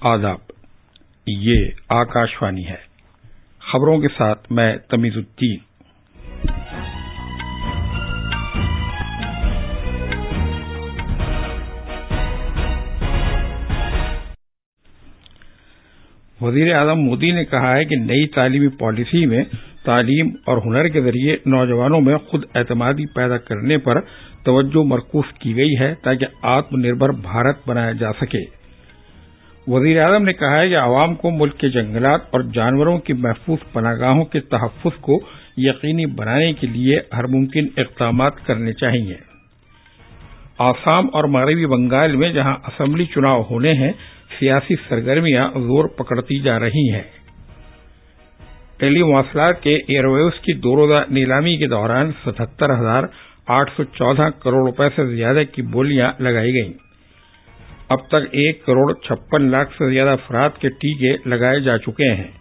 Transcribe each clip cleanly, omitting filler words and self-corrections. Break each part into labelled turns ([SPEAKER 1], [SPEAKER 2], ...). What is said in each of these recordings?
[SPEAKER 1] آداب، یہ آکاشوانی ہے۔ خبروں کے ساتھ میں تمیز الدین۔ وزیر اعظم مودی نے کہا ہے کہ نئی تعلیمی پالیسی میں تعلیم اور ہنر کے ذریعے نوجوانوں میں خود اعتمادی پیدا کرنے پر توجہ مرکوز کی گئی ہے تاکہ آتم نربھر بھارت بنایا جا سکے۔ وزیر اعظم نے کہا ہے کہ عوام کو ملک کے جنگلات اور جانوروں کی محفوظ پناہ گاہوں کے تحفظ کو یقینی بنانے کے لیے ہر ممکن اقدامات کرنے چاہیے۔ آسام اور مغربی بنگال میں جہاں اسمبلی چناؤ ہونے ہیں، سیاسی سرگرمیاں زور پکڑتی جا رہی ہیں۔ ٹیلی مواصلات کے ایئر ویوز کی 2 روزہ نیلامی کے دوران 77,814 کروڑ روپے سے زیادہ کی بولیاں لگائی گئیں۔ اب تک 1,56 لاکھ سے زیادہ افراد کے ٹیکے لگائے جا چکے ہیں۔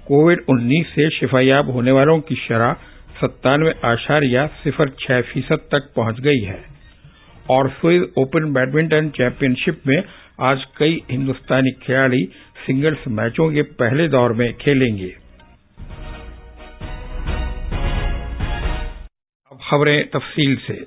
[SPEAKER 1] کووڈ-19 سے شفا یاب ہونے والوں کی شرح 97.06% تک پہنچ گئی ہے۔ اور سوئس اوپن بیڈمنٹن چیمپئن شپ میں آج کئی ہندوستانی کھلاڑی سنگلز میچوں کے پہلے دور میں کھیلیں گے۔ اب خبریں تفصیل سے۔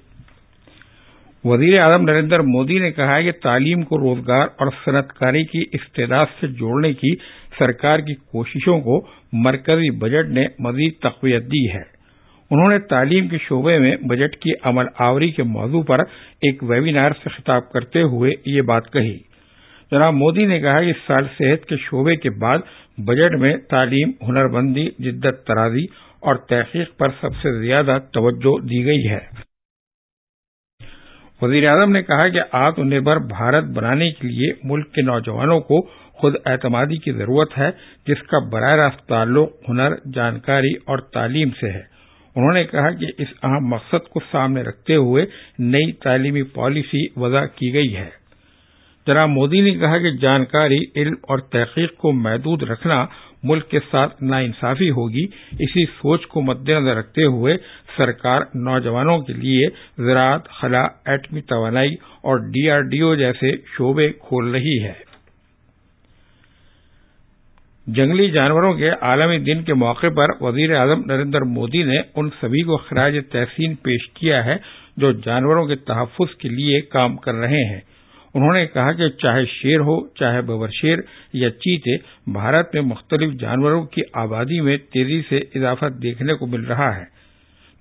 [SPEAKER 1] وزیر اعظم نریندر مودی نے کہا ہے کہ تعلیم کو روزگار اور صنعت کاری کی استعداد سے جوڑنے کی سرکار کی کوششوں کو مرکزی بجٹ نے مزید تقویت دی ہے۔ انہوں نے تعلیم کے شعبے میں بجٹ کی عمل آوری کے موضوع پر ایک ویبینار سے خطاب کرتے ہوئے یہ بات کہی۔ جناب مودی نے کہا کہ اس سال صحت کے شعبے کے بعد بجٹ میں تعلیم، ہنرمندی، جدت طرازی اور تحقیق پر سب سے زیادہ توجہ دی گئی ہے۔ وزیر اعظم نے کہا کہ آتم نربھر بھارت بنانے کے لیے ملک کے نوجوانوں کو خود اعتمادی کی ضرورت ہے، جس کا براہ راست تعلق ہنر، جانکاری اور تعلیم سے ہے۔ انہوں نے کہا کہ اس اہم مقصد کو سامنے رکھتے ہوئے نئی تعلیمی پالیسی وضع کی گئی ہے۔ جناب مودی نے کہا کہ جانکاری، علم اور تحقیق کو محدود رکھنا ملک کے ساتھ ناانصافی ہوگی۔ اسی سوچ کو مد نظر رکھتے ہوئے سرکار نوجوانوں کے لیے زراعت، خلا، ایٹمی توانائی اور DRDO جیسے شعبے کھول رہی ہے۔ جنگلی جانوروں کے عالمی دن کے موقع پر وزیر اعظم نریندر مودی نے ان سبھی کو خراج تحسین پیش کیا ہے جو جانوروں کے تحفظ کے لیے کام کر رہے ہیں۔ انہوں نے کہا کہ چاہے شیر ہو، چاہے ببرشیر یا چیتے، بھارت میں مختلف جانوروں کی آبادی میں تیزی سے اضافہ دیکھنے کو مل رہا ہے۔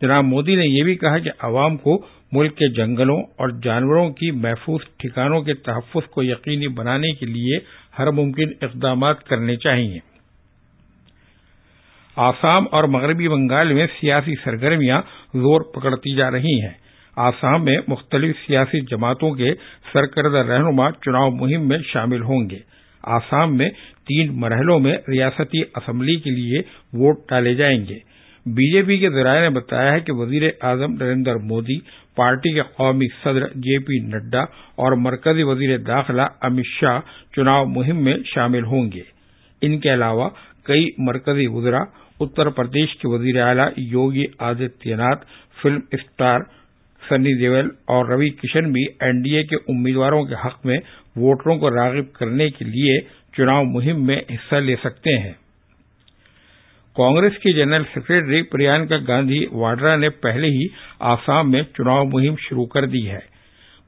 [SPEAKER 1] جناب مودی نے یہ بھی کہا کہ عوام کو ملک کے جنگلوں اور جانوروں کی محفوظ ٹھکانوں کے تحفظ کو یقینی بنانے کے لیے ہر ممکن اقدامات کرنے چاہیے۔ آسام اور مغربی بنگال میں سیاسی سرگرمیاں زور پکڑتی جا رہی ہیں۔ آسام میں مختلف سیاسی جماعتوں کے سرکردہ رہنما چناؤ مہم میں شامل ہوں گے۔ آسام میں 3 مرحلوں میں ریاستی اسمبلی کے لیے ووٹ ڈالے جائیں گے۔ BJP کے ذرائع نے بتایا ہے کہ وزیر اعظم نریندر مودی، پارٹی کے قومی صدر JP نڈا اور مرکزی وزیر داخلہ امت شاہ چناؤ مہم میں شامل ہوں گے۔ ان کے علاوہ کئی مرکزی وزراء، اتر پردیش کے وزیر اعلیٰ یوگی آدتیہ ناتھ، فلم اسٹار سنی دیول اور روی کشن بھی NDA کے امیدواروں کے حق میں ووٹروں کو راغب کرنے کے لیے چناؤ مہم میں حصہ لے سکتے ہیں۔ کانگریس کی جنرل سیکرٹری پرینکا گاندھی واڈرا نے پہلے ہی آسام میں چناؤ مہم شروع کر دی ہے۔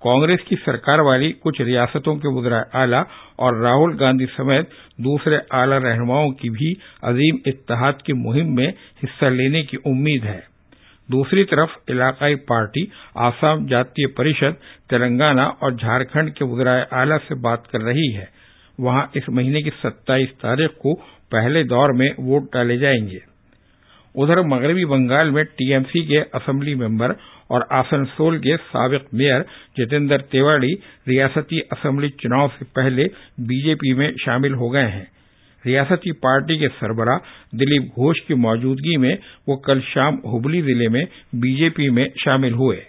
[SPEAKER 1] کانگریس کی سرکار والی کچھ ریاستوں کے وزراء اعلیٰ اور راہل گاندھی سمیت دوسرے اعلیٰ رہنماؤں کی بھی عظیم اتحاد کی مہم میں حصہ لینے کی امید ہے۔ دوسری طرف علاقائی پارٹی آسام جاتیہ پریشد تلنگانہ اور جھارکھنڈ کے وزراء اعلیٰ سے بات کر رہی ہے۔ وہاں اس مہینے کی 27 تاریخ کو پہلے دور میں ووٹ ڈالے جائیں گے۔ ادھر مغربی بنگال میں TMC کے اسمبلی ممبر اور آسنسول کے سابق میئر جتیندر تیواڑی ریاستی اسمبلی چناؤ سے پہلے BJP میں شامل ہو گئے ہیں۔ ریاستی پارٹی کے سربراہ دلیپ گھوش کی موجودگی میں وہ کل شام ہبلی ضلع میں BJP میں شامل ہوئے۔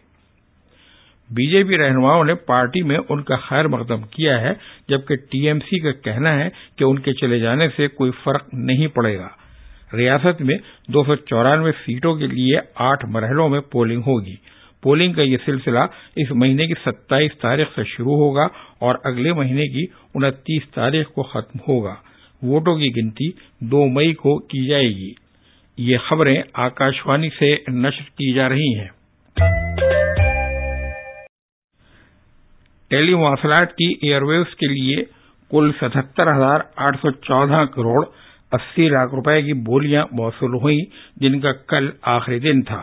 [SPEAKER 1] BJP رہنماؤں نے پارٹی میں ان کا خیر مقدم کیا ہے، جبکہ TMC کا کہنا ہے کہ ان کے چلے جانے سے کوئی فرق نہیں پڑے گا۔ ریاست میں 294 سیٹوں کے لیے 8 مرحلوں میں پولنگ ہوگی۔ پولنگ کا یہ سلسلہ اس مہینے کی 27 تاریخ سے شروع ہوگا اور اگلے مہینے کی 29 تاریخ کو ختم ہوگا۔ ووٹوں کی گنتی 2 مئی کو کی جائے گی۔ یہ خبریں آکاشوانی سے نشر کی جا رہی ہیں۔ ٹیلی مواصلات کی ایئر ویوز کے لیے کل 77,814 کروڑ 80 لاکھ روپے کی بولیاں موصول ہوئیں، جن کا کل آخری دن تھا۔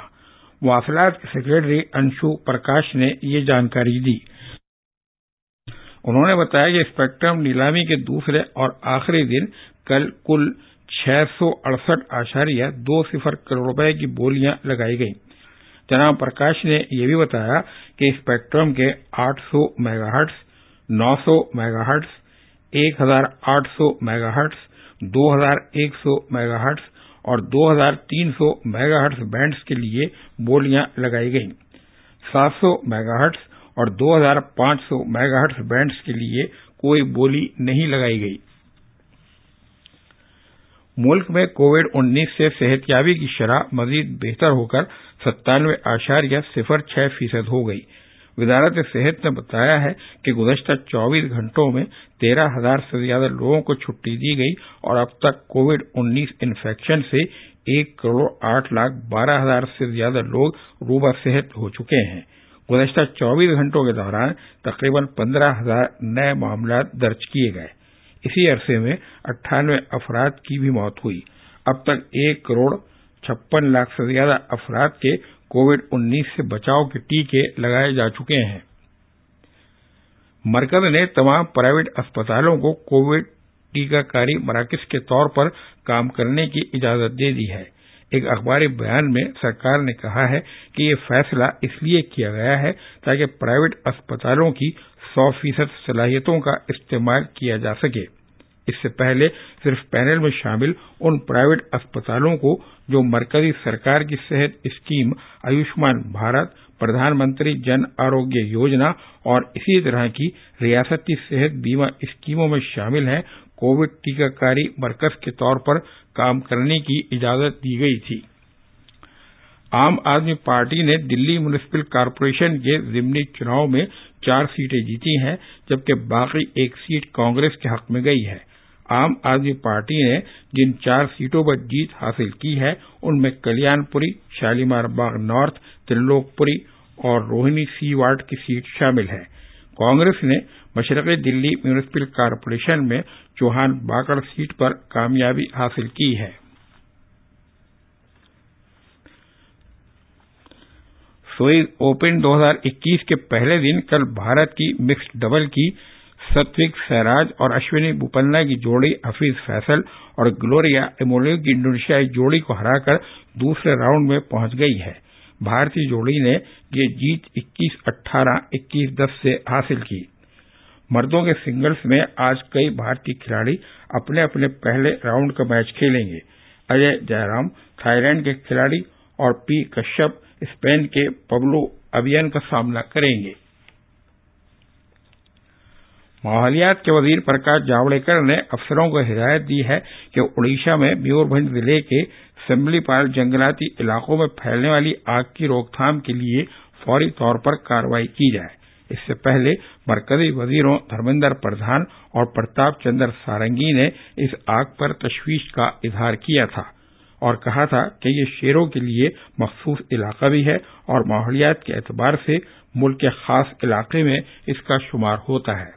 [SPEAKER 1] مواصلات کے سیکرٹری انشو پرکاش نے یہ جانکاری دی۔ انہوں نے بتایا کہ اسپیکٹرم نیلامی کے دوسرے اور آخری دن کل کل 668.20 کروڑ روپے کی بولیاں لگائی گئیں۔ جناب پرکاش نے یہ بھی بتایا کہ اسپیکٹرم کے 800 mega hertz, 900 mega hertz, 1800 mega hertz, 2100 mega hertz اور 2300 میگا ہرٹز بینڈز کے لیے بولیاں لگائی گئیں۔ 700 میگا ہرٹز اور 2500 میگا ہرٹز بینڈز کے لیے کوئی بولی نہیں لگائی گئی۔ ملک میں کووڈ-19 سے صحت یابی کی شرح مزید بہتر ہو کر 97.06% ہو گئی۔ وزارت صحت نے بتایا ہے کہ گزشتہ 24 گھنٹوں میں 13,000 سے زیادہ لوگوں کو چھٹی دی گئی اور اب تک کووڈ-19 انفیکشن سے 1,08,12,000 سے زیادہ لوگ روبہ صحت ہو چکے ہیں۔ گزشتہ 24 گھنٹوں کے دوران تقریباً 15,000 نئے معاملات درج کیے گئے۔ اسی عرصے میں 98 افراد کی بھی موت ہوئی۔ اب تک 1,56,00,000 سے زیادہ افراد کے کووڈ-19 سے بچاؤ کے ٹیکے لگائے جا چکے ہیں۔ مرکز نے تمام پرائیویٹ اسپتالوں کو کووڈ ٹیکہ کاری مراکز کے طور پر کام کرنے کی اجازت دے دی ہے۔ ایک اخباری بیان میں سرکار نے کہا ہے کہ یہ فیصلہ اس لیے کیا گیا ہے تاکہ پرائیویٹ اسپتالوں کی 100% صلاحیتوں کا استعمال کیا جا سکے۔ اس سے پہلے صرف پینل میں شامل ان پرائیویٹ اسپتالوں کو جو مرکزی سرکار کی صحت اسکیم آیوشمان بھارت، پردھان منتری جن آروگیہ یوجنا اور اسی طرح کی ریاستی صحت بیمہ اسکیموں میں شامل ہیں، کووڈ ٹیکہ کاری مرکز کے طور پر کام کرنے کی اجازت دی گئی تھی۔ عام آدمی پارٹی نے دلی میونسپل کارپوریشن کے ضمنی چناؤ میں 4 سیٹیں جیتی ہیں، جبکہ باقی 1 سیٹ کانگریس کے حق میں گئی ہے۔ عام آدمی پارٹی نے جن 4 سیٹوں پر جیت حاصل کی ہے ان میں کلیان پوری، شالیمار باغ نارتھ، ترلوک پوری اور روہنی سی وارڈ کی سیٹ شامل ہے۔ کانگریس نے مشرقی دلی میونسپل کارپوریشن میں چوہان باکڑ سیٹ پر کامیابی حاصل کی ہے۔ سوئس اوپن 2021 کے پہلے دن کل بھارت کی مکسڈ ڈبل کی ستوک سیراج اور اشونی بوپنا کی جوڑی حفیظ فیصل اور گلوریا ایمولیو کی انڈونیشیائی جوڑی کو ہرا کر دوسرے راؤنڈ میں پہنچ گئی ہے۔ بھارتی جوڑی نے یہ جیت 21-18، 21-10 سے حاصل کی۔ مردوں کے سنگلز میں آج کئی بھارتی کھلاڑی اپنے اپنے پہلے راؤنڈ کا میچ کھیلیں گے۔ اجے جے رام تھائی لینڈ کے کھلاڑی اور پی کشیپ اسپین کے پبلو ابیان کا سامنا کریں گے۔ ماحولیات کے وزیر پرکاش جاوڑیکر نے افسروں کو ہدایت دی ہے کہ اڈیشہ میں میوربھنج ضلع کے سمبلی پال جنگلاتی علاقوں میں پھیلنے والی آگ کی روک تھام کے لیے فوری طور پر کارروائی کی جائے۔ اس سے پہلے مرکزی وزیروں دھرمیندر پردھان اور پرتاپ چندر سارنگی نے اس آگ پر تشویش کا اظہار کیا تھا اور کہا تھا کہ یہ شیروں کے لیے مخصوص علاقہ بھی ہے اور ماحولیات کے اعتبار سے ملک کے خاص علاقے میں اس کا شمار ہوتا ہے۔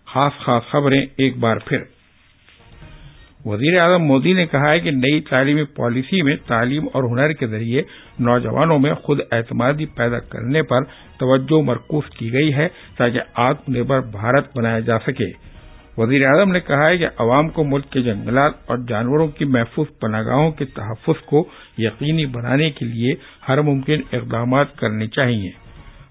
[SPEAKER 1] خاص خبریں ایک بار پھر۔ وزیر اعظم مودی نے کہا ہے کہ نئی تعلیمی پالیسی میں تعلیم اور ہنر کے ذریعے نوجوانوں میں خود اعتمادی پیدا کرنے پر توجہ مرکوز کی گئی ہے تاکہ آتم نربھر بھارت بنایا جا سکے۔ وزیر اعظم نے کہا ہے کہ عوام کو ملک کے جنگلات اور جانوروں کی محفوظ پناہ گاہوں کے تحفظ کو یقینی بنانے کے لیے ہر ممکن اقدامات کرنے چاہیے۔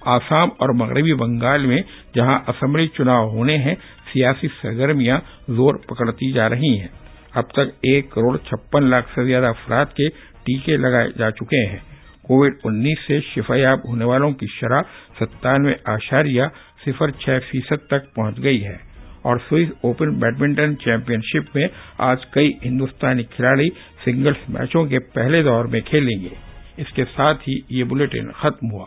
[SPEAKER 1] آسام اور مغربی بنگال میں جہاں اسمبلی چناؤ ہونے ہیں، سیاسی سرگرمیاں زور پکڑتی جا رہی ہیں۔ اب تک 1,56,00,000 سے زیادہ افراد کے ٹیکے لگائے جا چکے ہیں۔ کووڈ-19 سے شفا یاب ہونے والوں کی شرح 97.06% تک پہنچ گئی ہے اور سوئس اوپن بیڈمنٹن چیمپئن شپ میں آج کئی ہندوستانی کھلاڑی سنگلز میچوں کے پہلے دور میں کھیلیں گے۔ اس کے ساتھ ہی یہ بلیٹن ختم ہوا۔